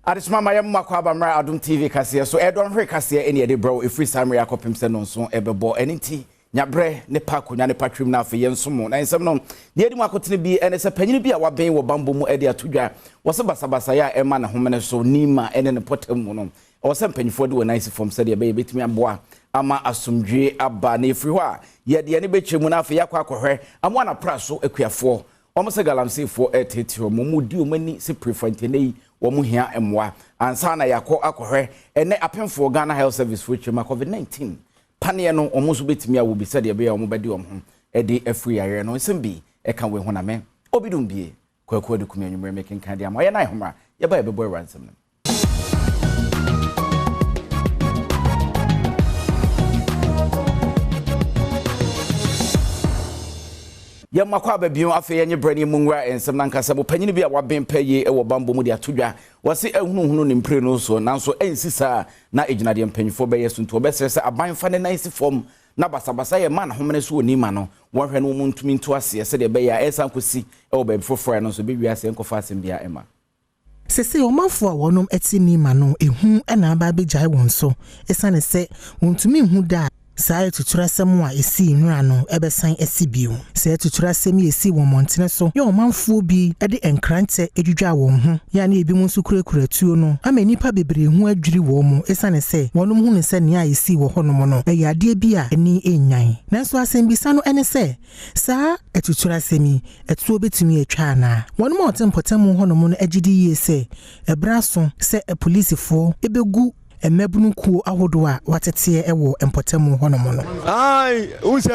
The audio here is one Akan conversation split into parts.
Adesma mayam makwaba mra Adom TV kase so edon hwe kase ene de bro efri samre akopem se no so ebebo enenti nyabre ne pa konya ne patwim na afa yensomo na ensem no de edi makotene bi ene se panyini bi a waben wo bambo mu ede atodwa wo se basabasa ya ema na homene so nima ene ne potem mu no wo se panyifo de wo nice form se de be betimi aboa ama asomdwe aba na efri ho a ye de ne bechemu na afa yakwa akohwe amwa na praso akuafo omo se galamsefo etetiro mu di omani se prefrontene womu hia emwa ansa na yakọ akohwe ene apemfo Ghana Health Service for chema COVID-19 pane no omo so betimi a wo bi se de be ya omo bedi omo e de afri yare no sembi e kan we hona me obidum bie kwakwa de kumya nwumre making kan dia ma ye na ihoma ye ba ye be boy ransom no ya makwa babio afa yenye brani munwa ensem nankasa bo panyini bi a waben paye e wo bambo mu de atodwa wose ehunu ni mpre no so nanso ensisa na ejinade mpanyifo be yesunto obesese abanfa ne nice form na basabasa ye man homene so oni ma no wohwe no muntumi nto ase se de be ya esan kosi e wo ba bifofo no so be wiase enkofa asem bia ema sese omafo a wonom etini ma no ehu na aba begyae won so esane se wontumi hu da Sae tuturasem a esi nwura no ebesan esibio sae tuturasem esi won montene so ye omanfo bi de enkrante edwudwa won ho ya na ebi mu nso kurekuratuo no ama nipa bebre hu adwiri wo mu esane se wonom hu ne se ne a esi wo honom no eyade bi a eni enyan nanso asem bisa no ene se saa etuturasem etuo betumi atwa na wonom otempotem honom no agidi ye se ebraso se epolisifo ebegu emebunu ku ahodo a watete ewo empotemu honomo no ai unse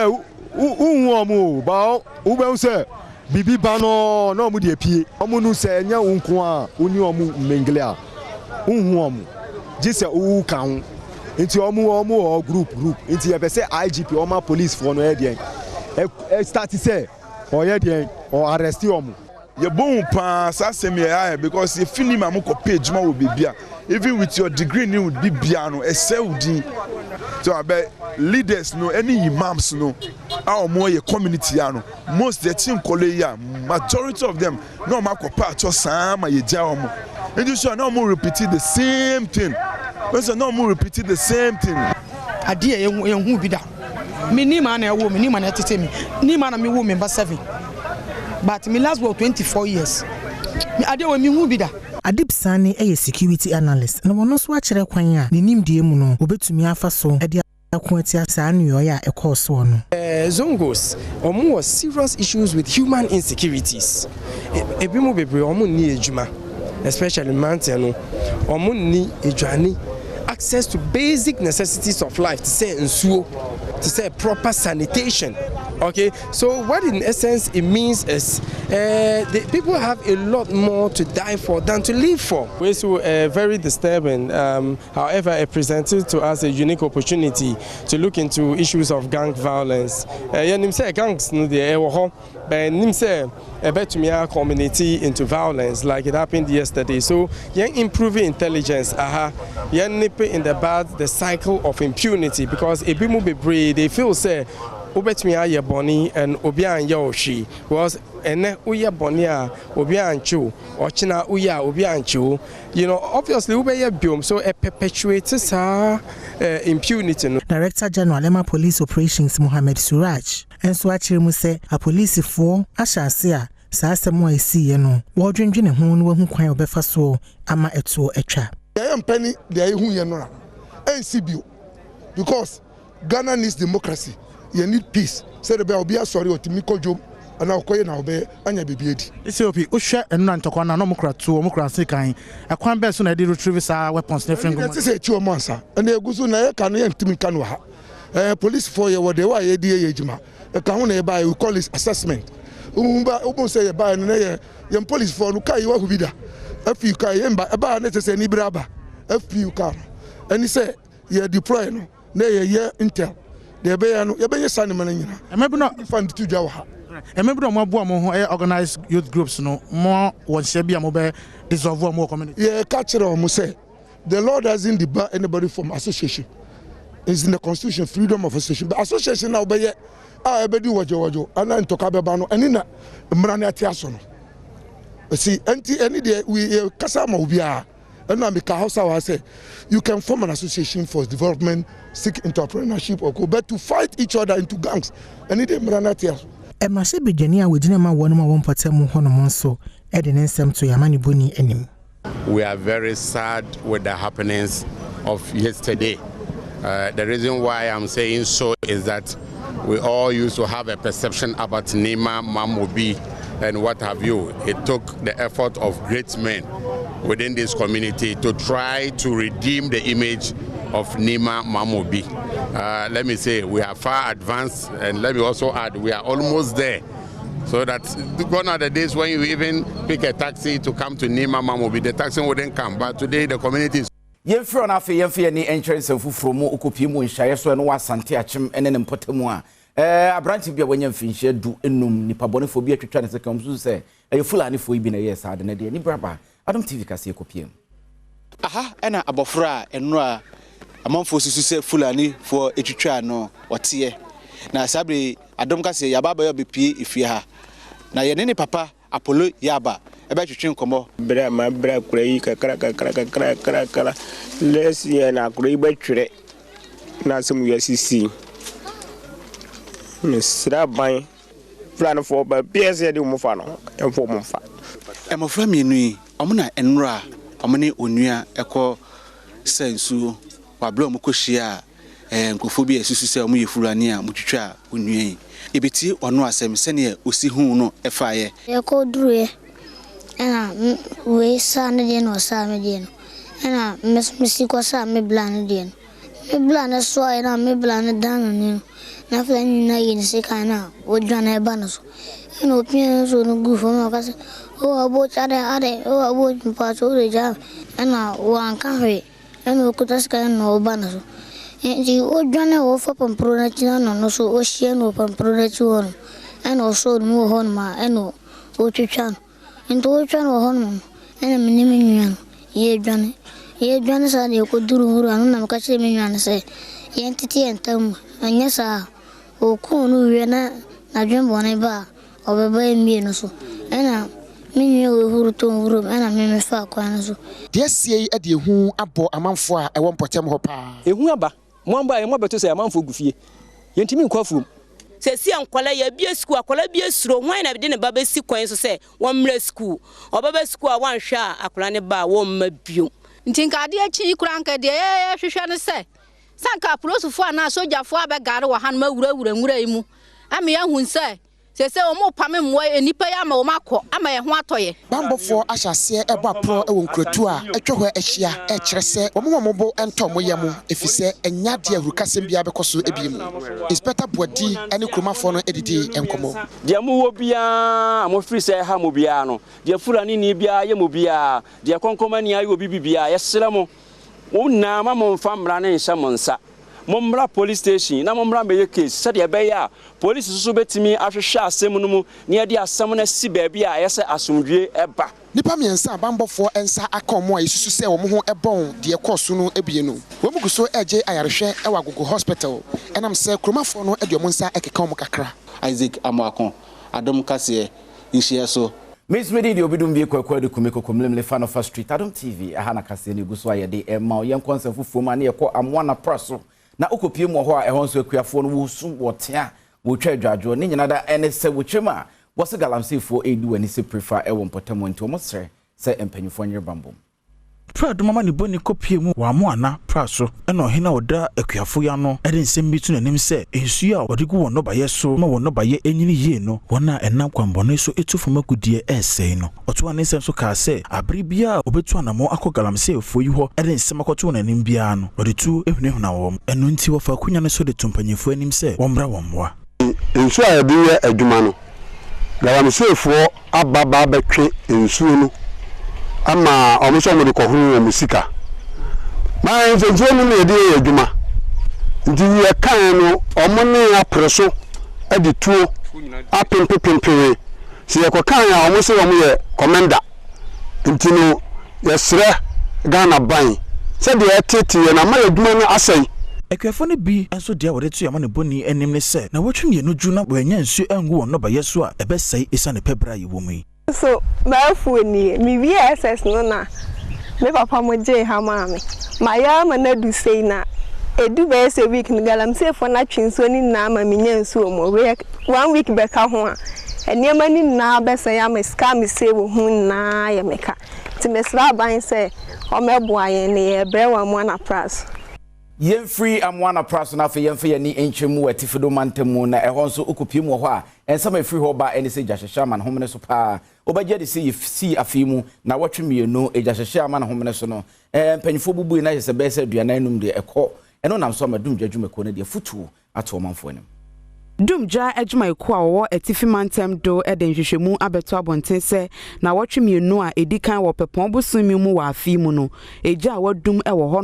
unwomu ba ube unse bibi bano no mu de pie omu nu se nya unko a oni omu mengle a unwomu jise u kan nti omu group nti e be se IGP oma police for no e de e start say o ye de o arrest omu ye bon pa sa semi ya because if fini ma mo ko page ma wo bibia even with your degree ni would be biano eseudi so abe leaders no any imams no our more your community ano most the team college majority of them no ma ko part of sama ye ja omo and you sure no more repeat the same thing because no more repeat the same thing adie ye hu bi da me ni ma na ewo me ni ma na tete me ni ma na me wo member 7 but me last work 24 years me adie we me hu bi da Adib Sani a security analyst na wono so akere kwan a ne nimdie mu no obetumi afa so e de akwati asa anu ya e course no Zongos omo was serious issues with human insecurities ebi mu bebre omo ni ejuma especially mountain no omo ni edwane access to basic necessities of life to say nsuo to say proper sanitation. Okay, so what in essence it means is the people have a lot more to die for than to live for. It's very disturbing. However, it presented to us a unique opportunity to look into issues of gang violence. Gangs no the but nimse betumia community into violence like it happened yesterday. So improving intelligence, nip in the cycle of impunity because ebimu bebre they feel say obetumi aye boni and obi anya oshi was ene uye boni a obi anchu ochina uye obi anchu you know obviously ubeye biom so it perpetuates impunity no. Director General Lema Police Operations Mohammed Suraj enso akire mu se a police for ashase a saasemo esi no wodwendwene ho no wahu kwan obefa so ama eto etwa I penny the hu ye no NCBO because Ghana needs democracy. You need peace. Say the be sorry o timi kojo ana okoye na obe anya bebie di. Isiopi ohwe enu antokwa na no mukra tu o mukra se kan akwan be so na dey retrieve sa weapons na friend go. Say say ti o monsa. Na egusu na ye kan ye ntimi kan wa ha. Police for ye wode wa ye di ye ejima. E kan ho na ye ba we call it assessment. Umba obon say ye ba na ye police for no kai wa hubida. Afi kai ye mba e ba na say ni braba. Afi car. Ani say ye deploy no na ye intel. The Bayano, Yabay Sanimana, and maybe not fund to Jawa. And maybe no more organized youth groups, no more one Shabia Mobile dissolve more community. Yeah, catcher or Mose. The Lord doesn't debar anybody from association. It's in the constitution, freedom of association. But association now by I do wajo, and then to Cababano, and in a Mrania Tiasono. See, any day we Casama Ubia, And now make a house I say you can form an association for development, seek entrepreneurship or go but to fight each other into gangs. And it is Emase Bejania we didn't one of one potemu honomonso Eden Sem to Yamani Buni enim. We are very sad with the happenings of yesterday. The reason why I'm saying so is that we all used to have a perception about Nima Mamobi and what have you. It took the effort of great men within this community to try to redeem the image of Nima Mamobi. Let me say we are far advanced, and let me also add we are almost there. So that gone are the days when you even pick a taxi to come to Nima Mamobi, the taxi wouldn't come. But today the community is Yemfro na fe yemfe ni entrance fufuro mu okopi mu nhyaye so no wasante achim ene ne mpotemu a abranti bia wanya mfinhye du enum nipa bonefo bi atwetwa ne sekam so se fulani fo ibi na yes ade na de ni braba Adom TV kase ekopiem aha ena abofra enu a amanfo susu se fulani fo etwetwa no ote na sabre Adom kase yaba ba yo bepie ifie ha na ye ne papa Apollo yaba ebe twetwe nkomo bra ma bra kura yi kakra lesi na kura yi betwere na sem yasisi misra ban plan for ba pese de mo fa no enfo mo fa emofra mienu yi omuna enura omune onua ekọ sensu wa bla mo kohia nkofo bi esusu se omo yefurani a mutwitwa onua yi ebeti ono asem sene osi hu no efaye yeko druye ena we sa ne de no sa me de no ena mesmisi ko sa me blan de no me blan so ena me blan dan no na flan na yin se kana o dwana e ba no so ena opien so no gufo no ka se o abo chade ade o abo pa so re ja ena wan ka hwe ena ko tas ka no ba no so enji o dwana o fa pampro na tina no so o hie no pampro na ti won ena o so no hon ma ena o twitwa into o twa no hon ena minimi nwan ye dwane sa ne ko duru huru anu na ka chire me nwan se ye ntiti entam anya sa o ku no wie na dwembo ne ba o beba emie no so ena minye o huru to huru ena me fa kwa no so de sie e de hu abo amanfo a e won potem ho pa ehu aba mo amba e mo beto se amanfo gufie yentimi nkwafu se si ankwala ya bia school akwala bia suro hwan na de ne baba si kwan so se won mra school o baba school a wan hwa akwala ne ba won ma bio ntinka ade achi kuranka de hwehwe ne se sanka polosufo na sojafo abegare wa han ma wura imu ame ya hu se se o mo pame mo enipa ya ma o makọ ama ye ho atoye bambofo ahyase ebo apro e won kratu a etwe ho ahia e kire se wo mo bo ento mo ye mo efise enyade ahurukasem bia bekoso ebiemu inspector bodi ene kromafo no edidi enkomo dia mo wo bia mo free se ha mo bia no dia fulani ni bia ye mo bia dia konkomani ayi obi bia ye sere mo wona ma mo famra ne nsa mo nsa Momra police station na momra meye case said ya beya police susu betimi ahwehwe asem no mu ne ya de asem na si ba bia yese asomdwe eba nipa miensa bambofo ensa akomo ayesusu se wo mo ho ebon de koso no ebie no wo mu guso eje ayarehwe e wagogo hospital enam se kromafo no e de mo nsa ekeka mo kakra Isaac Amakon Adom kase nhie so Miss Medi di obidum bi kwakwa de kumeko mlemle fan of street Adom TV aha na kase ne guso ayede e ma yen konsa fufuo ma ne ekọ amwa na praso na okopie mu ho a ehon so akuafo no wusum wotea wo twa adwadwo ne nyina da ene se wotwema wo se galamsefo edu ani se prefer e wo mpotamo nti wo sere se empanyufo nyer bambom Prado mama ni boni kopie mu wa mo ana praso ena ohina oda akuafo ya no ede nsem bi tu nanim se ensu a odigu wo no baye so ma wo no baye enyini yie no wona enam kwambone so etufu makudie esei no oto ane nsem so ka se abri bia obetu anamo akogalamsefo yi ho ede nsem akoto nanim bia no ode tu ehunehuna wo eno nti wo fa kunya ne so de tumpanyefo anim se wo mra wo mwa ensu a bi ye adwuma no galamsefo ababa betwe ensu no ama omuso mo de kohuru musika ma nfenje mu na de adwuma ndi ye kan no omone apreso ade tuo apempempempe si ye kan a omuso wo ye commander ntino yesre Ghana ban se de etete na ma adwuma no asai Ekwefo ne bi enso dia wode to yama ne boni enim ne se na wotwe ne ju na wanya nsu angu won no ba yeso a ebesai isa ne pebra yi wo mu so ma fu ni mi VSS no na me papa mo je ha mami ma ya ma na du sei na edu be se week ni galam se for na twinso ni na ma me nyansu mo 1 week be ka ho a eniema ni na be se ya me ska me se wo hu na ya me ka ti me sra ban se o mebo ayen ne e bre wa mo na pras yen free amwana praso na fe yen fe ni enchemu atifido mantemu na ehon so okopiem wo ho a ensama free ho ba eni se jahhehya man homene so pa obaje de si afimu na watwemienu ejahhehya man homene so no mpanyfo bubu na yese be se aduana num de ekọ eno nam so madum dwajumeko na de futu ato manfo anim Dumja ejuma eko a wo atifi mantem do eden hwehwemu abeto abonten se na watwemienu a edikan wo pepon bosumi mu wa afimu no eja wadum e wo ho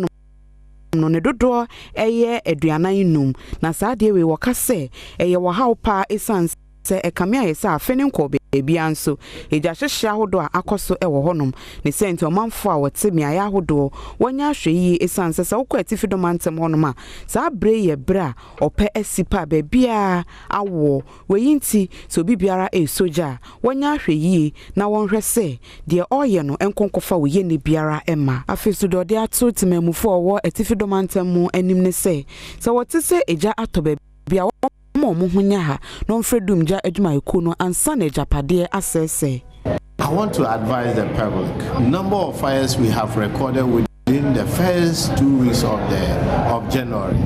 no ne dodo eye aduanan num na saa de we wokase eye wo hawpa essence se ekamia yesa afene nko bebi anso eja hyehya hodo a akoso e wo honom ne senti omanfo a wote mi aya hodo wonya hweyi essence se wokọ atifido mantem honom a saa bre ye bra ope asipa bebia awo weyinti so bibiara soja wonya hweyi na wonhwe se de oye no enkonkofa woye ne biara ema afeso do de ato temamufo wo atifido mantem mu anim ne se wote se eja ato bebia mo hunya ha no mfredum ja adwuma eko no ansa na japade asese. I want to advise the public. Number of fires we have recorded within the first 2 weeks of January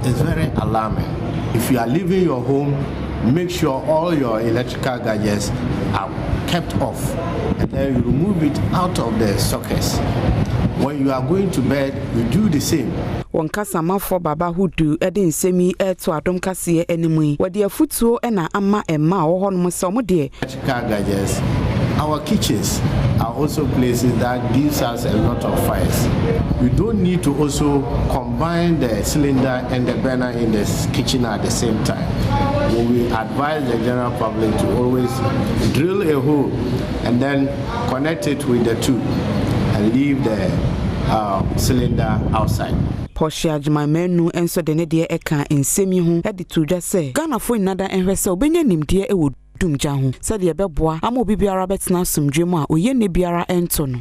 is very alarming. If you are leaving your home, make sure all your electrical gadgets are kept off and then you remove it out of the sockets. When you are going to bed, you do the same. Wonkasa mafo baba hudu ede nsemi eto adom kase enemu wode afutuo na ama emma wo honom so mo de electrical gadgets. Our kitchens are also places that gives us a lot of fires. We don't need to also combine the cylinder and the burner in the kitchen at the same time. We advise the general public to always drill a hole and then connect it with the tube and leave the cylinder outside. Poshia Jumamenu enso de ne de eka nsemi hu e de tudwa se Ghana fo nada enhwese obenya nimde e wo dumja hu se de beboa ama obi biara betena asomdwemu a oye ne biara ento no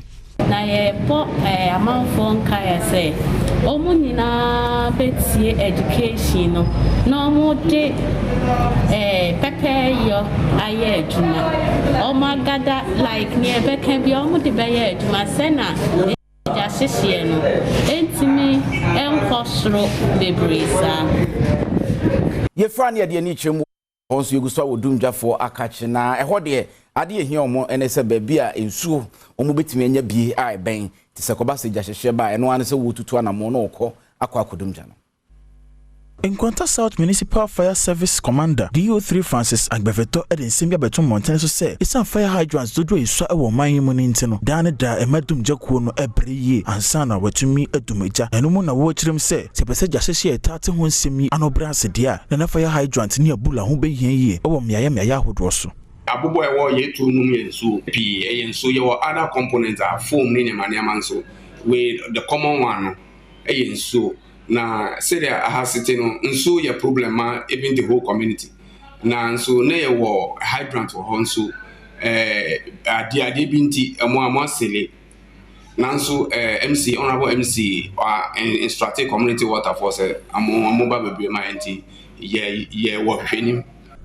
na ye po amanfo nka ya se omu nyina betie education no na omu de pepe yo aye adwuma omu gada like ne beka bi omu de be ye adwuma se na jasese no entimi enkosro bebreza ye fra ne de ni chemu onso yeguso wodumjafo akache na eho de ade ehia omo enese baby a ensuo omo betimi anya bi a ben ti se koba se jasese ba eno ane se wotutu anamo no okọ akwakodumja no. Enkwanta South Municipal Fire Service Commander DO3 Francis Agbeveto eden beto mountain so say isan fire hydrants dodo iso e wo man mu nti no dan da emadum jakuo no ebreye ansa na watumi adumeja eno mu na wo kirem say se pese jasese etate ho nsemi anobrase dia na fire hydrant ni abula ho behia yie e wo meaya ahodo so abobo e wo ye tu num yensu pi e yensu ye wo other components are foam ni maniaman so with the common one no e yensu na say there ahasite no nso ye problem even the whole community na nso na ye wo hydrant wo nso ade binti amo asele na nso MC honorable MC in strategic community water force amo ba bebre ma enti ye wo hwenim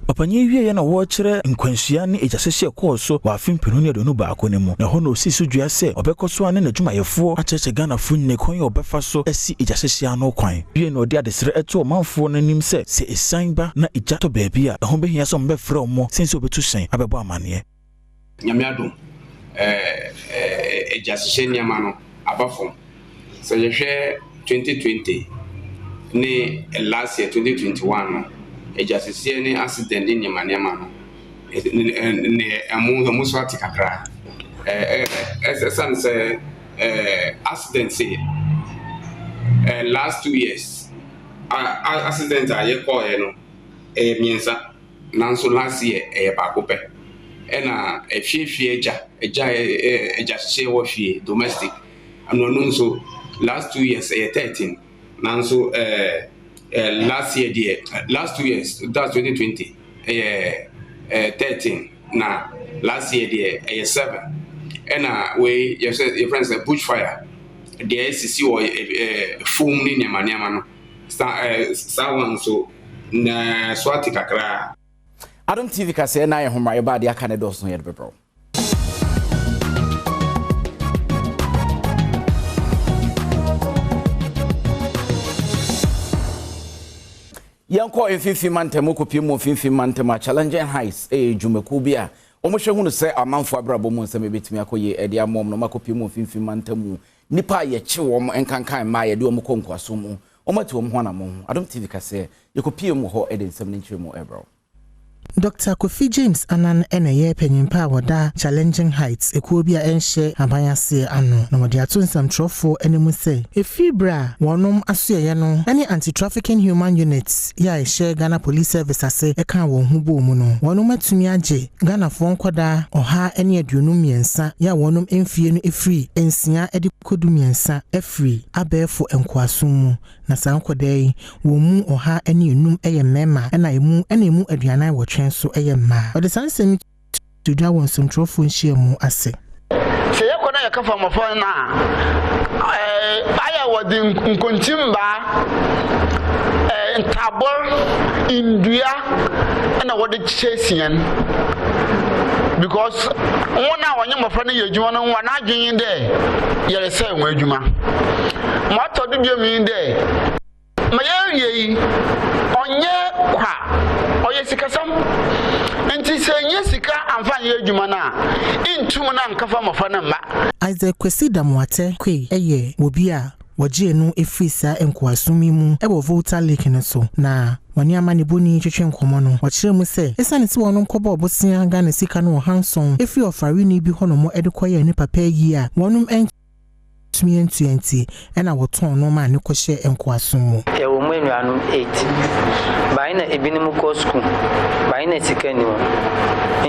Papanye wie na wo kire nkwanhia ne ejasese ekọọso wa afimpenu ne do no baako ne mu na ho na osisu dua se obekoso ane na dwumayefo acheche Ghana fu ne kon ye obefa so asi ejasese ano kwan wie na odi adesere eto omanfo nanim se esan ba na ejato baabi a ho behia so mbefre omo sense obetu hyen abebo amane nyame adom ejasese nyama no abafom se ye hwe 2020 ne last year 2021 no ejasese ni accident ni nyama no ne amu so atikakra san say accident say last 2 years accident aye ko no miensa nanso last year ba ko pe na efiefie ejasese wo fie domestic no nso last 2 years 13 nanso last year last 2 years that's 2020 13 na last year 7 ɛna we your friends say bushfire the SCC or foam ni nyama no one so na swati kakra Adom TV kase na ye homra ye ba de aka ne do so ye de bebro Yanko enfifi mantemu kopi mu enfifi mantema challenging heights jumeku bia omohwe hunu se amanfo abrabo mu nsem betimi akoye ede amom no makopi mu enfifi mantemu nipa ye che wo enkankan ma ye de omokonkwaso mu omati wo hwana mu Adom TV kase ye kopi mu ho ede nsem ne nchire mu ebro Dr. Kofi James Anan eneye penyimpa woda challenging heights ekuobia enhye abanyase ano na wode ato nsam trofo enemu se efibra wonom asoye no any anti-trafficking human units ya ehye Ghana Police Service ase eka won hu bo mu no wonom atumi age Ghana fo nkoda oha ene aduonum miensa ya wonom emfie no efri ensia edi kodu miensa efri abefo enkwaso mu na sankodai wo mu oha ene enum eye mema na emu aduanan wo so eyema o de sansem to da won some trofo nhia mu ase se yakona yakafa mafon na baya wodi nkontimba ntabor indua na wodi chesian because wona wonye mafra na yedwuma no wona adwen de yere se won adwuma moto de biom de maye onye kwa oye sikasam enti senye sika amfanye adwuma na intum na nkafa mafa na mba Isaac Kwesi Damwate kwe eye obi a wogye no efisa enkwasumi mu ebo Volta Lake no so na wani amane boni twetwe nkomo no wakire mu se esane ti wono nkobo obosia Ghana sika no Hanson efi ofari ni bi hono mo edekoye ni papa yi a wonum 2020 ena woton no ma ne kohye enkwaso mu e wo mu enuanu 8 bai na ebinim ko school bai na sika ni wo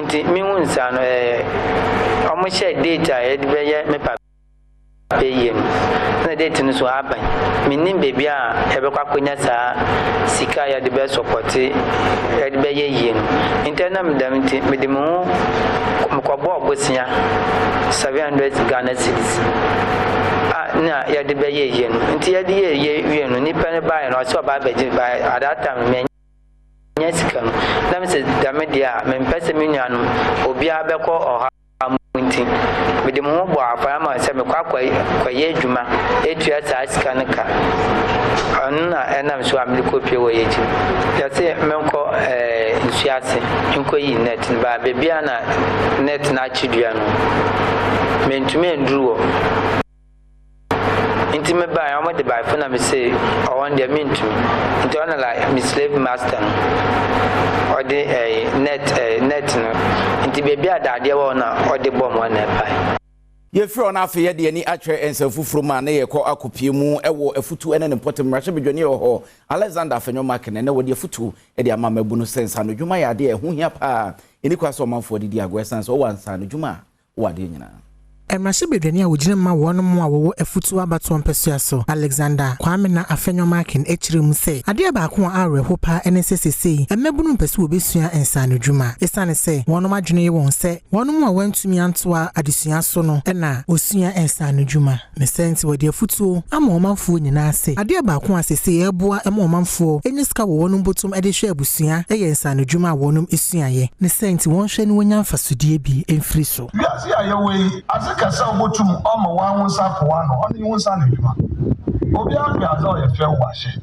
nti mi hunsa no omo share data e de beye me papa payem na date no so aban minim bebi a ebekwa konya sa sika ya de be support e de beye yiem internal medamti medimu mkobo obosia 700 Ghana cedis na ya de beye yiem nti ya de ye no nipa ne ba no so ba beji ba adata me nyesika no na me se damedia me mpese menuanu obi abekọ oha nti medimu bo afara ma se me kwaye adwuma etua sa sika ne ka anna enam so ameriko pie wo yeji ya se menko nsuase nko yi net ba bebia na net na chidua no mentumi endruwo nti me ba ya mo de ba fo na me se o won de mentumi nti ona la mi slave master o de net no nti bebia daade wo na o de bom wa na pai ye fro na afa ye de ani atwe ensafufuro ma na ye kọ akopie mu ewo afutu ene ne potem rahye bedwani ho Alexander Afenwoma kene na wodi afutu e de ama mabu no sense no dwuma ya de ehu hia pa eni kwaso manfo didi agwesanse o wansa no dwuma wo ade nyina Emrashe bedwani a wogire ma wonom a wowo afutu abato mpesua so Alexander Kwame na Afenwoma ken echire mu se ade ba ko areho pa NSSC emebunu mpese obesua ensa no dwuma esane se wonom adwene ye won se wonom a wantumi antoa adesua so no na osua ensa no dwuma ne sense wodi afutu ama omanfo nyina ase ade ba ko asese eboa ema omanfo enyiska wo wonom botum ade hwe abusua eye ensa no dwuma wonom esua ye ne sense won hwe ne wonya mfasodie bi emfiri so biasi ayewe kasa obotum omo wa wonsa ko wa no oni wonsa na djuma obi abi azo ye fe washe.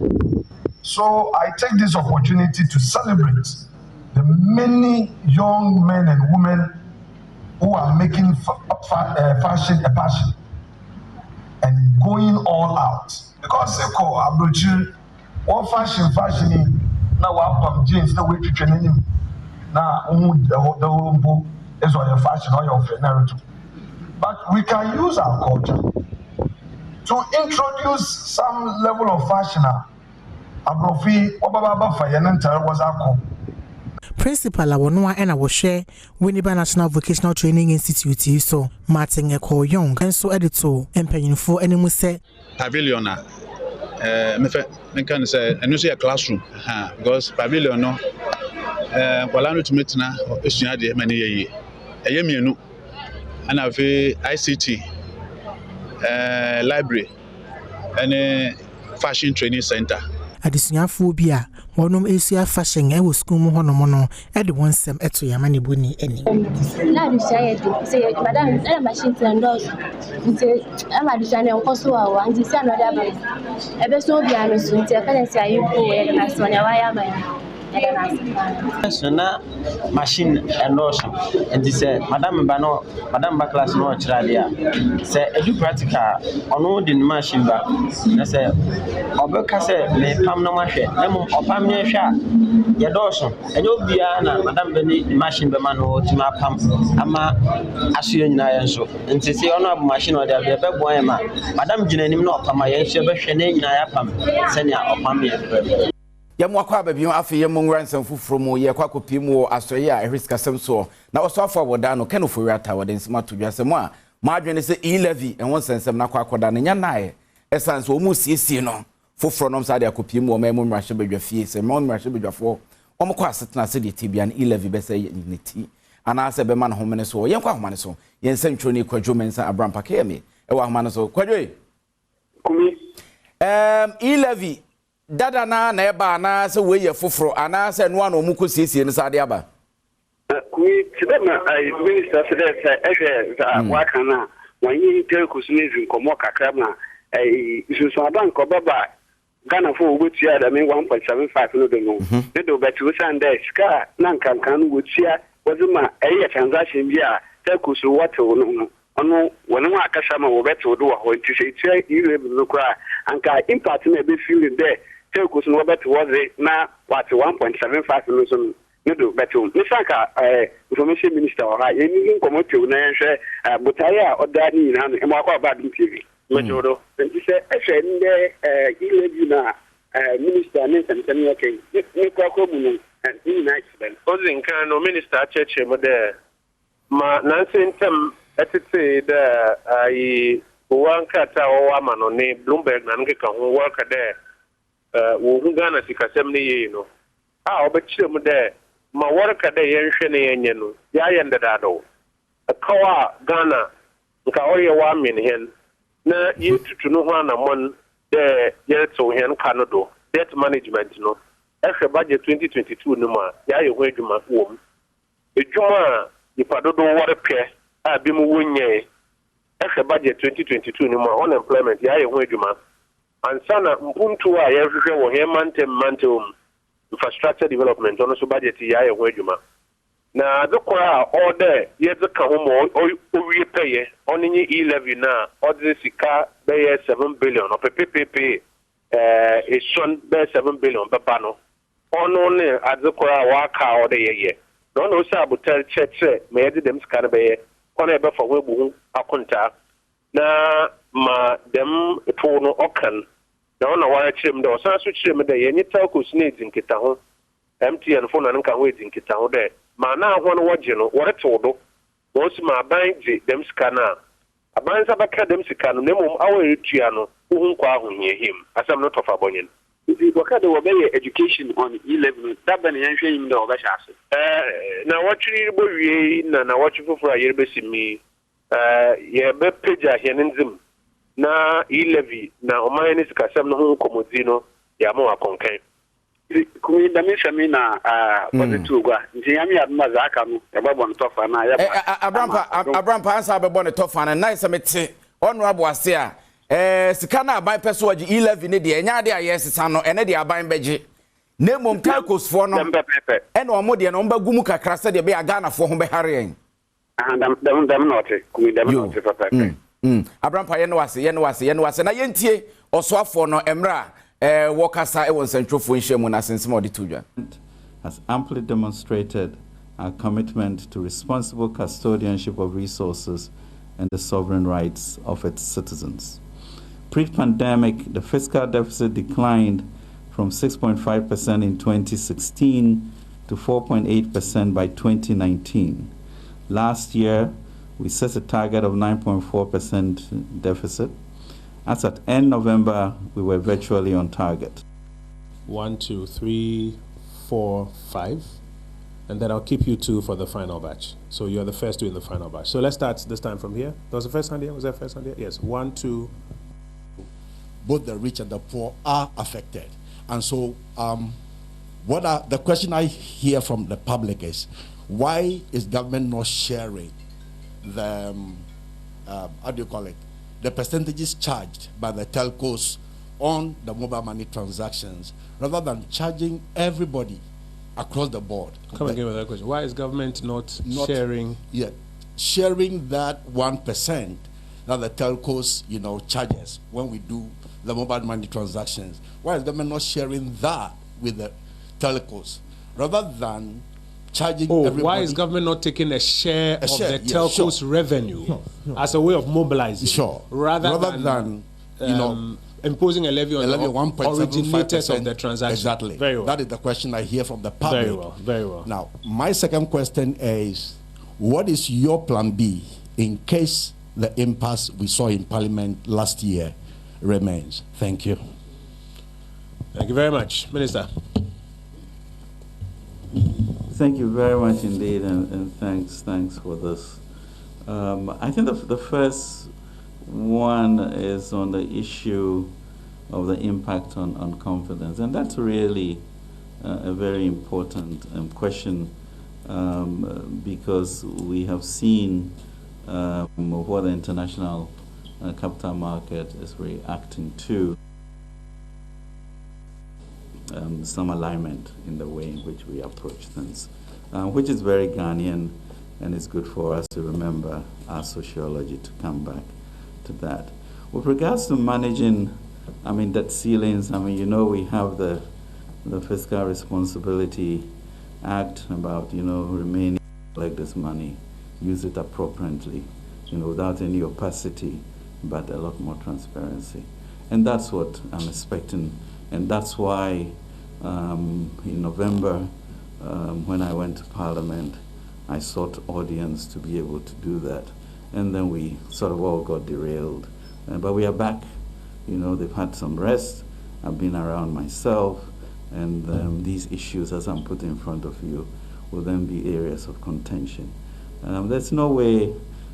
So I take this opportunity to celebrate the many young men and women who are making fashion a passion and going all out because they call abrochi one fashion na wa pam jeans na we twetwe nanim na the whole is what your fashion or your narrative. But we can use our culture to introduce some level of fashion. Abrofi obaba fayanenta was our Principal awonwa ena wo hwe Winneba National Vocational Training Institute so Martin Eko Young enso edito empanyinfo enemu se pavilion me can say enu say classroom because pavilion no kwala no tumetina esua de mane yeye eye mienu and have ICT, library, and a fashion training center. Adesuafo bi a wonom esua fashion e wo school mu honom no e de wonsem eto yamane boni eni na adusua ye de say madam na machine tendos nti ama adusua ne nkoso wa wa nti say another aba ebe so bi anu so nti e ka say ayipo e na so nya wa ya ba so na machine endorsement and this madam ba class no chira dia say edu practical ono the machine ba na say obeka say me pam no mahwe na mo opam ne hwa ye dorso enyo bia na madam be ni machine be ma no tima pam ama asuye nyina ye nso nti say ono abu machine o dia be bo ye ma madam gina nim na opam ye hwe be hwe ne nyina ya pam senia opam ye Yamu akwa babio afi yemu ransom fufuro mu ye kwa kopi mu asoye a risk asem so na oso afọ woda no ken ofori ata woden sima to dwasem a ma adwene se e-levy en won sensem na kwa akoda ne nya nae esan so mu siesie no fufuro nom sa de akopi mu o ma mu mrahye badwa fie se ma mrahye badwafo o mo kwa asetena se de tibia ne e-levy be se ne ti ana se be man homene so yen kwa homane so yen sentro ni kwadwo mensa abram pakemi e wa homane so kwadwo kumi e-levy dada na eba na se we ye foforo ana se no ana omuko siesie ne sade aba kumi tibema minister se ehwe za waka na wanyi telco sunezi nkomo kakra na isusu bank obaba Ghana for wotia da me 1.75 no do no ne do betu sande ska na nkankan wotia wazima transaction bia telco so wato no ono wonu akasha ma wo betu do ho nti se tie iwe bi kra anka impact na be feeling there telcos no bet was na what 1.75 million no do betu nisaka information minister wa ye ni nkomoto na hwe butaya odani na no mo akwa ba Adom TV mejodo nti se ehwe nde e-levy na minister ne nsem yake ni kwa mu no ni na explain ozin kan no minister cheche mo de ma nansentem etete de ai wankata o ama no ne Bloomberg na nke ka ho worka de wo hu Ghana sikasem ne ye no a obekire mu de ma worka de yenhwe ne yenye no ya yenda dado akawa Ghana nka oye wa min hen na yetutu no ho anamon de yeto hen kanodo debt management no ehwe budget 2022 no ma ya ye ho adwuma wom adwuma ipadodo worpe a bi mu wonye ehwe budget 2022 no ma unemployment ya ye ho adwuma ansana mpuntu a yehwehwe wo he mantem infrastructure development ono so budget ya ye ho adwuma na dokora order ye zeka ho mo owie peye onye e-levy na order sika be 7 billion opepepe son be 7 billion baba no ono ne adzekora wa ka order ye no no sa butel cheche me yedi dem sika be kono e be fa webu hu akonta na ma dem to no okan na ona wara chirem de osan so chirem de yenye telcos na edinkita ho MTN phone na nka ho edinkita ho de ma na ho no woje no wore to do wo si ma ban je dem sika na aban sa baka dem sika no nemum awe tua no hu kwa ho hiem asam no tofa bonyen the work wo be education on e-levy that ben yan hwe yim de oba shaase na watchiri bo wie na watchi foforo ayer be simi ye be peja hienenzim na e-levy na oman ni sikasem no ho komodi no ya mo akonkan kumi da me hwemi na positive gwa nti yami adoma za aka no e babo no tofa na ya abrampa ansa bebo ne tofa na nice mete honorable ase a sika na aban peso waji e-levy ne de enya de ayesesa no ene de aban beje na mom telcos fo no ene omo de no mbagu mu kakra se de be Ghana fo ho be hare en dam not kumi dam not papa abrampa ye no wase na yentie osoafo no emra Wakasa Ewan Central Function has amply demonstrated our commitment to responsible custodianship of resources and the sovereign rights of its citizens. Pre-pandemic, the fiscal deficit declined from 6.5% in 2016 to 4.8% by 2019. Last year, we set a target of 9.4% deficit. As at end November, we were virtually on target. 1, 2, 3, 4, 5. and then I'll keep you two for the final batch. So you're the first two in the final batch. So let's start this time from here. That was the first hand here? Was that first hand here? Yes. 1, 2. Both the rich and the poor are affected. And so the question I hear from the public is, why is government not sharing the, how do you call it, the percentages charged by the telcos on the mobile money transactions, rather than charging everybody across the board? Come again with that question. Why is government not sharing? Yeah, sharing that 1% that the telcos, charges when we do the mobile money transactions. Why is government not sharing that with the telcos, rather than charging everybody? Why is government not taking a share of the telcos' revenue as a way of mobilizing? Sure. Rather than imposing a levy on originators of the transaction. Exactly. Very well. That is the question I hear from the public. Very well. Very well. Now, my second question is, what is your plan B in case the impasse we saw in Parliament last year remains? Thank you. Thank you very much. Minister. Thank you very much indeed, and thanks for this. I think the first one is on the issue of the impact on confidence, and that's really a very important question, because we have seen what the international capital market is reacting to. Some alignment in the way in which we approach things, which is very Ghanaian, and it's good for us to remember our sociology, to come back to that. With regards to managing, debt ceilings, we have the Fiscal Responsibility Act about, remaining, collect this money, use it appropriately, without any opacity, but a lot more transparency. And that's what I'm expecting. And that's why in November, when I went to Parliament, I sought audience to be able to do that. And then we sort of all got derailed. But we are back. They've had some rest. I've been around myself. And these issues, as I'm putting in front of you, will then be areas of contention. There's no way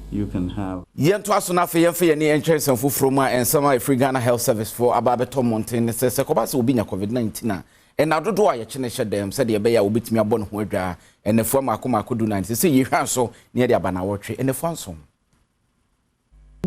you can have. Yento asona fe yemfe ye entrance and fufroma and some free Ghana Health Service for ababeto mountain says sekobase obi nya COVID-19 and adodo a ye chene hye dem said ye be ya obitimi abon ho adwa and nefu makoma kodu 90 say ye hwan so ne dia bana wotwe and nefu anso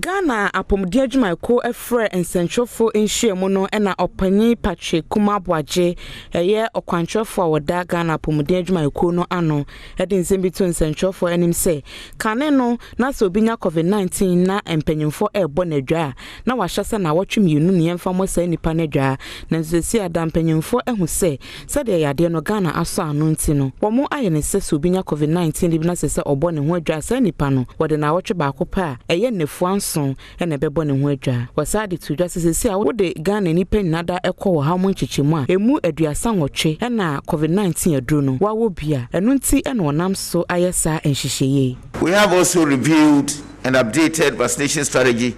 Ghana apomdi adwumayko efre ensentwofo enhyiamu no na opanyi Patrick Kumabwaje eye okwantwofo awoda Ghana apomdi adwumayko no ano ede nsem to ensentwofo anim se kane no na so obinya COVID-19 na empanyimfo ebo na dwa na wahye se na wotwe mienu ne yemfa mo sa nipa na dwa na nsesi ada empanyimfo ehu se de yade no Ghana aso ano nti no wo mo aye ne se so obinya COVID-19 libina se obo ne ho adwa sa nipa no wode na wotwe ba kopa eye nefu son ene bebo ne ho adwa wasade tudwa sesesi a wode Ghana ni penada ekọ wo ha mo nchichemu a emu aduasa nwotwe ena COVID-19 aduro no wawo bia enu nti ena onam so ayesa enhyehyeye. We have also reviewed and updated vaccination strategy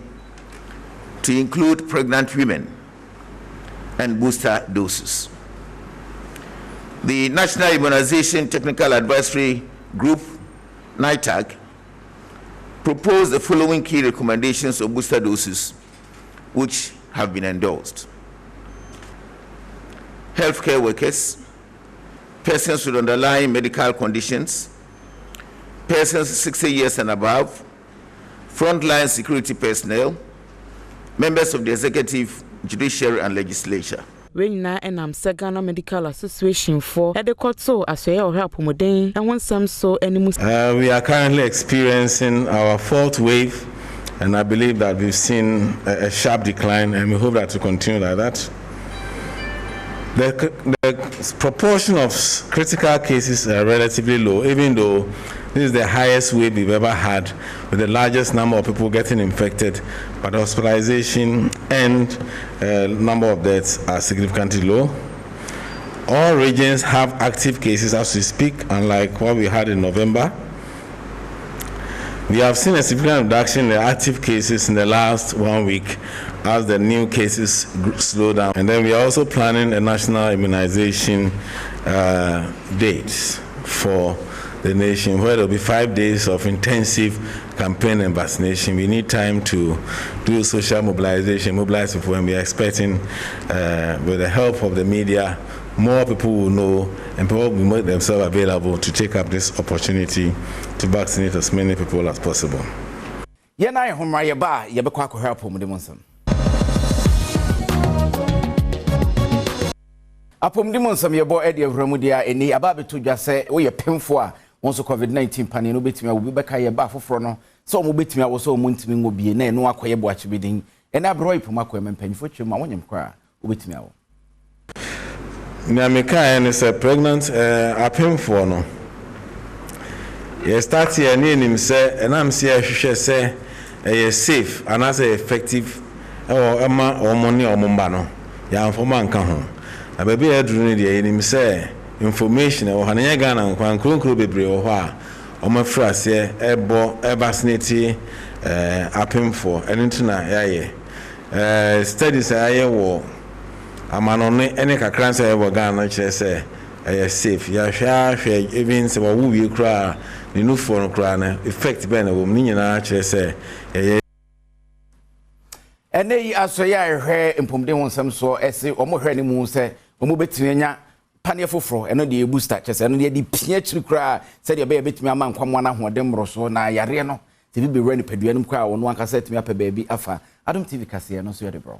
to include pregnant women and booster doses. The National Immunization Technical Advisory Group, NITAG, propose the following key recommendations of booster doses, which have been endorsed. Healthcare workers, persons with underlying medical conditions, persons 60 years and above, frontline security personnel, members of the executive, judiciary, and legislature. When na enam Ghana Medical Association for Edekoto Asoya or help Moden and one some so animals. We are currently experiencing our fourth wave, and I believe that we've seen a sharp decline, and we hope that to continue like that. The proportion of critical cases are relatively low, even though this is the highest wave we've ever had, with the largest number of people getting infected, but hospitalization and number of deaths are significantly low. All regions have active cases as we speak, unlike what we had in November. We have seen a significant reduction in the active cases in the last 1 week as the new cases slow down. And then we are also planning a national immunization date. for the nation, where there will be 5 days of intensive campaign and vaccination. We need time to do social mobilization, mobilize people, and we are expecting, with the help of the media, more people will know and people will make themselves available to take up this opportunity to vaccinate as many people as possible. Yena homra yeba yebekwa ko help mu de monsam. Apom de monsam yebo e de awramu dia eni aba beto dwa se wo ye pemfo a wonso COVID-19 pane no betimi a wo beka yeba afoforo no so mo betimi a wo so mo ntimi ngobie na eno akoye bo achibedin ena bro ipom akoye mempanyfo twem a wonyem kra wo betimi a wo. Nyamika and is a pregnant apemfo no. You start here near say and I'm say say safe and as effective or money or mumbano. Ya informa nka ho. A baby edru ne him say information or hanya Ghana kwan kronkro bebre wo ho a o mafra se ebo vaccinate apemfo entina yaye studies aye wo amanone ene kakran se ebo Ghana kire se safe ya hwa even se wo wi kra ni no for no kra na effect be na wo ni nyina kire se ene yi asoya ehwe impomde wonsam so ese omo hwe ni mu se omo betimi nya pane foforo eno de booster kire se eno de pia chiri kra se de be betimi ama nkwamo na hoden mroso na yare no se bi be rani paduanum kra wono anka se timi apa baabi afa Adom TV kase no so yede bro.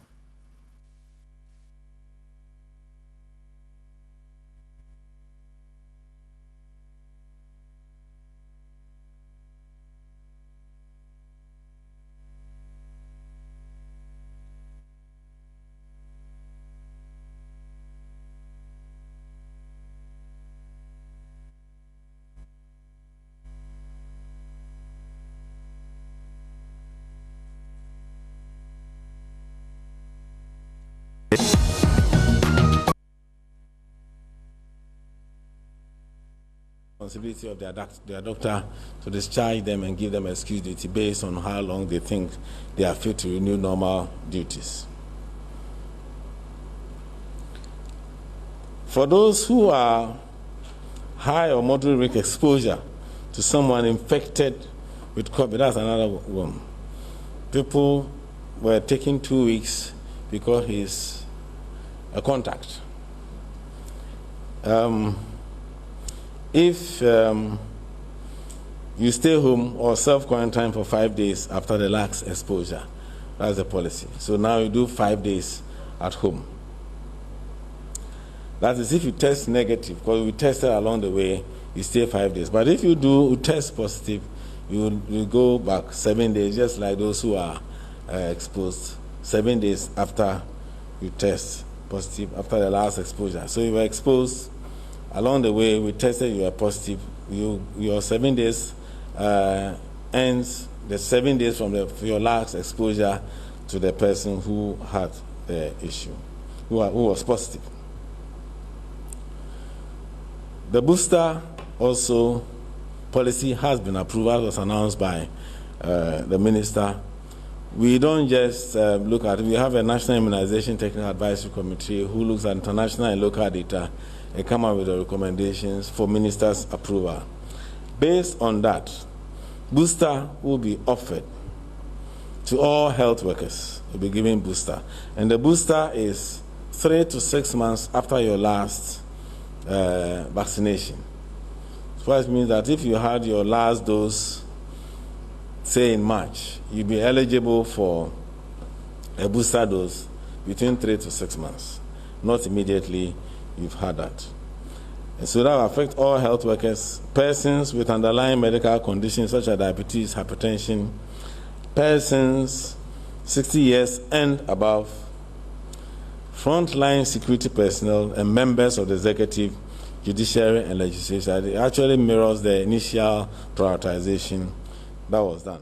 Responsibility of their doctor to discharge them and give them excuse duty based on how long they think they are fit to renew normal duties. For those who are high or moderate risk exposure to someone infected with COVID, that's another one. People were taking 2 weeks because he's a contact. If you stay home or self-quarantine for 5 days after the last exposure, that's the policy. So now you do 5 days at home. That is if you test negative, because we tested along the way, you stay 5 days. But if you do test positive, you go back 7 days, just like those who are exposed 7 days after you test positive, after the last exposure. So you were exposed. Along the way, we tested you are positive. Your 7 days ends the 7 days from your last exposure to the person who had the issue, who was positive. The booster also policy has been approved, as was announced by the minister. We don't just look at it. We have a National Immunization Technical Advisory Committee who looks at international and local data and come up with the recommendations for ministers' approval. Based on that, booster will be offered to all health workers. Will be given booster. And the booster is 3 to 6 months after your last vaccination. So it means that if you had your last dose, say in March, you'll be eligible for a booster dose between 3 to 6 months. Not immediately you've had that. And so that will affect all health workers, persons with underlying medical conditions such as diabetes, hypertension, persons 60 years and above, frontline security personnel, and members of the executive, judiciary, and legislature. It actually mirrors the initial prioritization that was done.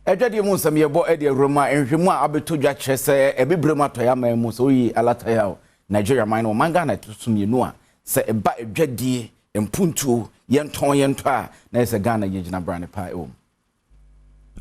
Ejadi mu nsam yebo ede roma enhwemu a abeto dwa kyese ebebrema toya man mu so yi alataya Nigeria man no manga na tusumyenu a se eba edwadie empuntu yenton a na se Ghana yegina brane pa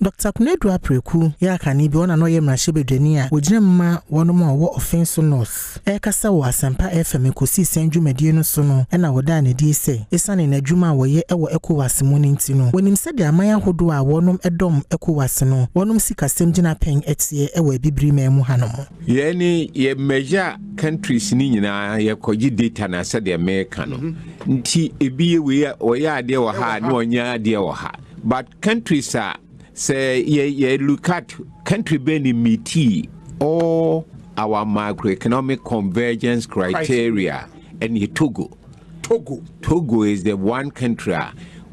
Dr. Kunedu Apreku ya kani bi ona no ye mrahye bedwani a wogina mma wonom a wo offense north kasa wo asempa FM kosi sendwumadie no so no na woda na di se esane na adwuma wo ye ewo ECOWAS mu nti no wonim se de aman ahodo a wonom edom ECOWAS no wonom sikasem gina pen etie ewo bibiri memu hanom ye ni ye major countries ni nyina ye koji data na se de America no nti ebiye we ya ade wo ha na onya ade wo ha but countries are say ye look at country benefit all our macroeconomic convergence criteria and Togo is the one country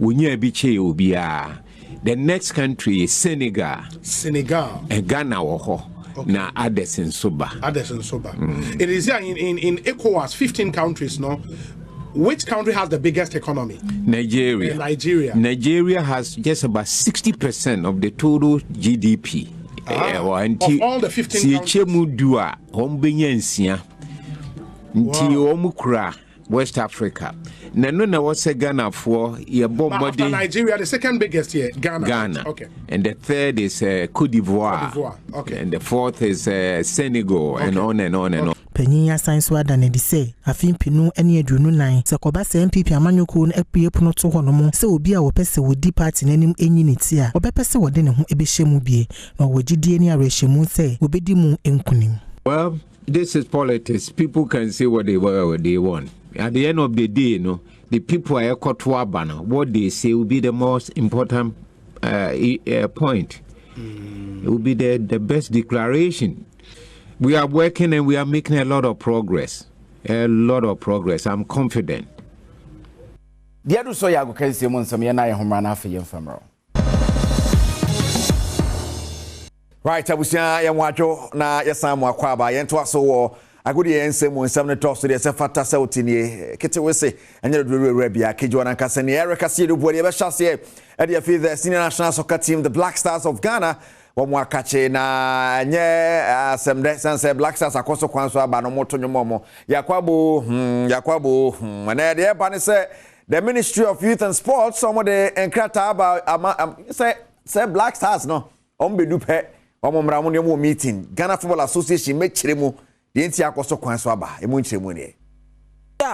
unya biche obia. The next country is Senegal and Ghana wo na Addison Soba. It is here in ECOWAS 15 countries no. Which country has the biggest economy? Nigeria. Nigeria has just about 60% of the total GDP. Of all the 15 countries. West Africa. Nanona was a Ghana for your bomb. After Nigeria, the second biggest here, Ghana. Okay. And the third is Cote d'Ivoire. Okay. And the fourth is Senegal, and on and on and on. Penyinya science wada na di say afin pinu ene adunu nan se koba se MPP amanyoko no epie puno to hono mo se obi a wo pese wodi party nanim enyi ne ti a obepese wode ne ho ebehye bie na wogidie ni arehye se obedi mu enkunim. Well, this is politics. People can say what they want. At the end of the day, the people are Kotwabana. What they say will be the most important point. It will be the best declaration. We are working and we are making a lot of progress. I'm confident. Diadu so ya go kansi mo nsam ye na ye homra na afa ye mfamro. Right, abusia ye nwadwo na ye san mo akwa ba ye nto aso wo agudi ye nsem mo nsam ne to so de se fata se otinie kete wese anya do bia kejo na nkasa ne Erica Siedu bo de be hyase e de afi the senior national soccer team the Black Stars of Ghana womo akache na nye asemde sanse Black Stars akoso kwanso aba no moto nyomo yakwabo na de eba ne se the Ministry of Youth and Sports some de enkrata aba say Black Stars no ombedu pe omomra mo ne mo meeting Ghana Football Association mechire mu de enti akoso kwanso aba emu nchire mu ne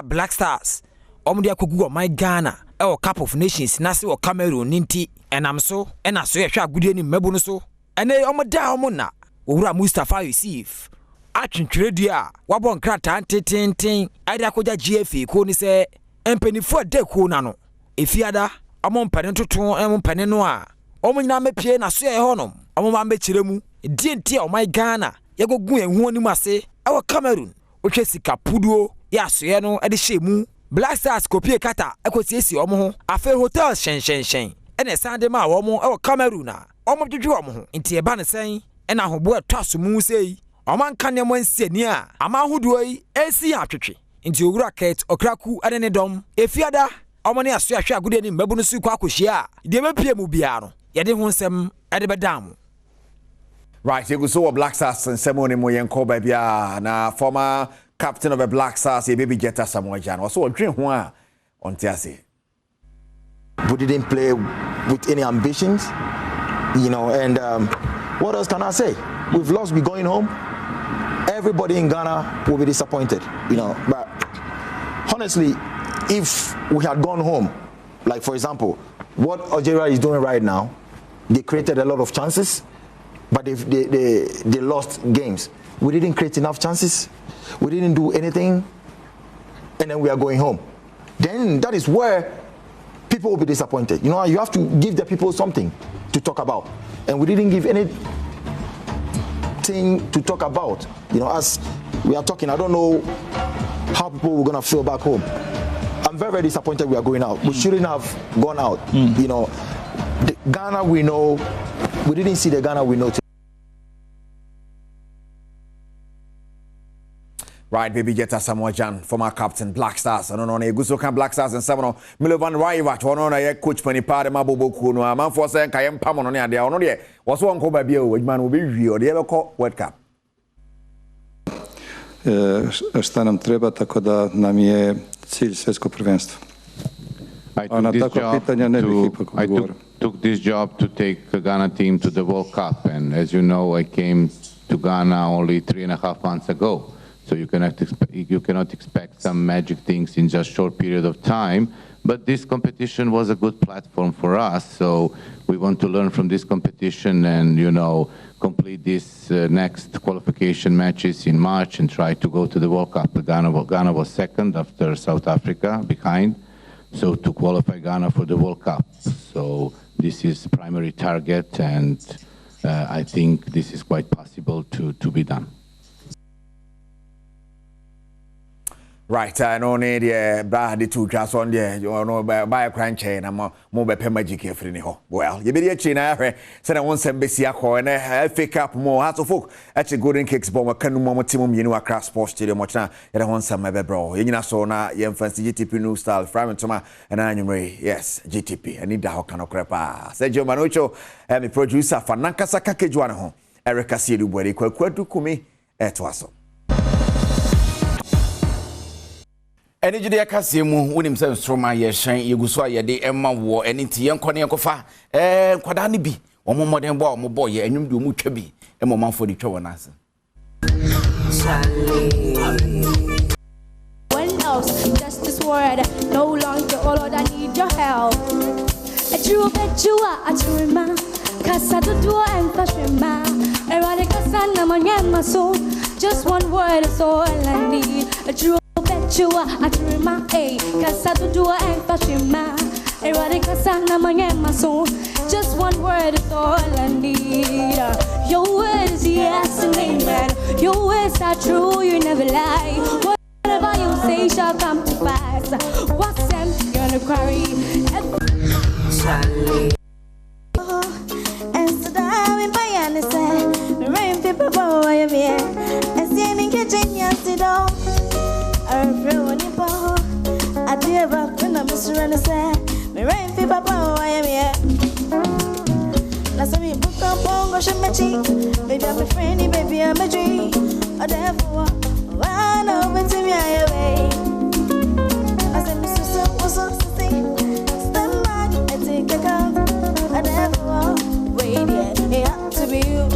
Black Stars omde akogu o my Ghana e o Cup of Nations na se o Cameroon ninti enam so ena so ye hwa agudie ni mabu no so ene omoda omona owura Mustafa Yusuf atwentweredua wabɔ nkrata ntenten ade akoja GFA ko ni se empenifo de ko na no efiada omompane toton omompane no a omonyina mepie na so ye honom omoma mbekire mu dienti o my Ghana yagogu ehu oni mase e wo Cameroon otwe sika puduo ya so ye no ade hyemu Black Stars kopie kata ekosiesi omo ho afa hotel shen ene sande ma omo e wo Cameroon na omo dwedwe omo ho nti eba ne sen ena hobo atwaso mu sei oman kane mo ansiani a ama hodo yi esi atwetwe nti owura ket okraku ade ne dom efiada omo ne aso ahwe agode ni mabu no su kwa akohia de mepie mu bia no yede ho nsem ade bedam. Right, you go so Black Stars and Semoni Moyenko babia na former captain of the Black Stars, a baby Jetta Samoa Jan. Also a dream one on Tiasi. We didn't play with any ambitions, and what else can I say? We've lost, we're going home. Everybody in Ghana will be disappointed, but honestly, if we had gone home, like for example, what Algeria is doing right now, they created a lot of chances, but they lost games. We didn't create enough chances. We didn't do anything, and then we are going home. Then that is where people will be disappointed. You have to give the people something to talk about, and we didn't give anything to talk about. As we are talking, I don't know how people were gonna feel back home. I'm very, very disappointed we are going out. We shouldn't have gone out. The Ghana we know, we didn't see the Ghana we know today. Right, baby Jetta Samoa Jan, former captain Black Stars. I don't know, Gusokan Black Stars and Samono, Milovan Raivat, one on a coach Panipade Mabobo Kuno, a man for saying Kayam Pamon on the other. There was one called by Bio, which man will be real. The ever call World Cup. Šta nam treba, tako da nam je cilj svetsko prvenstvo. A na tako pitanja ne bih ipak odgovorio. took this job to take the Ghana team to the World Cup. And as you know, I came to Ghana only 3.5 months ago. So you cannot expect some magic things in just short period of time. But this competition was a good platform for us. So we want to learn from this competition and, you know, complete these next qualification matches in March and try to go to the World Cup. Ghana was second after South Africa behind. So to qualify Ghana for the World Cup. So this is primary target, and I think this is quite possible to be done. Right, I know need the two class on there. You know, buy a crunch chain and more by magic here for the well, you be a china, said I want some Bessia coin, fake up more hearts of folk. Actually, golden cakes bomb a canoe momentum, you know, a crash sports stadium, much now. I want some ever bro. You know, so now, young fancy GTP new style, Fram and Toma, and anyway, yes, GTP. I need the Hokano crepa. Said Joe Manucho, and the producer for Nankasaka Kejuano, Erica Sidu, where he could kumi at Wasso. Eni jide akase mu wonim se nstroma ye hyen yeguso aye de emma wo eni ti yenkone yekofa nkwada ne bi omo moden bo omo bo ye enwum de omo twa bi emo manfo de twa wona ase When else just this word no longer all I need your help a true bet you are a true man kasa do do and fashion man erade kasa na manyama so just one word is all I need a true you are a trima, eh? Casa do and Pashima, erotic Casana, my soul. Just one word is all I need. Your word is yes and amen. Your words are true, you never lie. Whatever you say shall come to pass. What's them gonna carry? And so that in my answer, rain people boy, I'm here. And seeing in kitchen, yes, it all. Everyone you bow, I dear back when I'm Mr. Renaissance. Me rain for Papa, I am here. Last me book up on gosh and my cheek. Baby, I'm a friendly, baby, I'm a dream. Or therefore, one over to me, I away. I said, Mr. So, what's up, stand back and take a count. Or therefore, wait, yeah, it had to be you.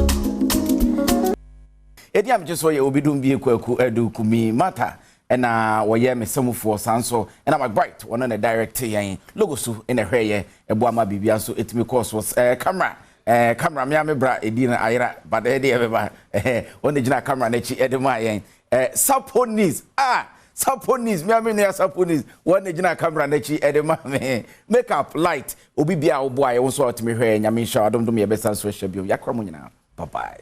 Ediam just why you be doing be a kwaku edu kumi matter. And why me some for Sanso, and I'm a bright one on a director logo so in a hair, a boama bibia so it me course was camera, me bra edina ira, but ever on the jina camera nechi edema Saponis, Saponis, me near Saponis, one the jina camera nechi edema make up light, obibia boy, also to me hair, and I mean, sure, I don't do me a best answer, Yakramuna. Bye bye.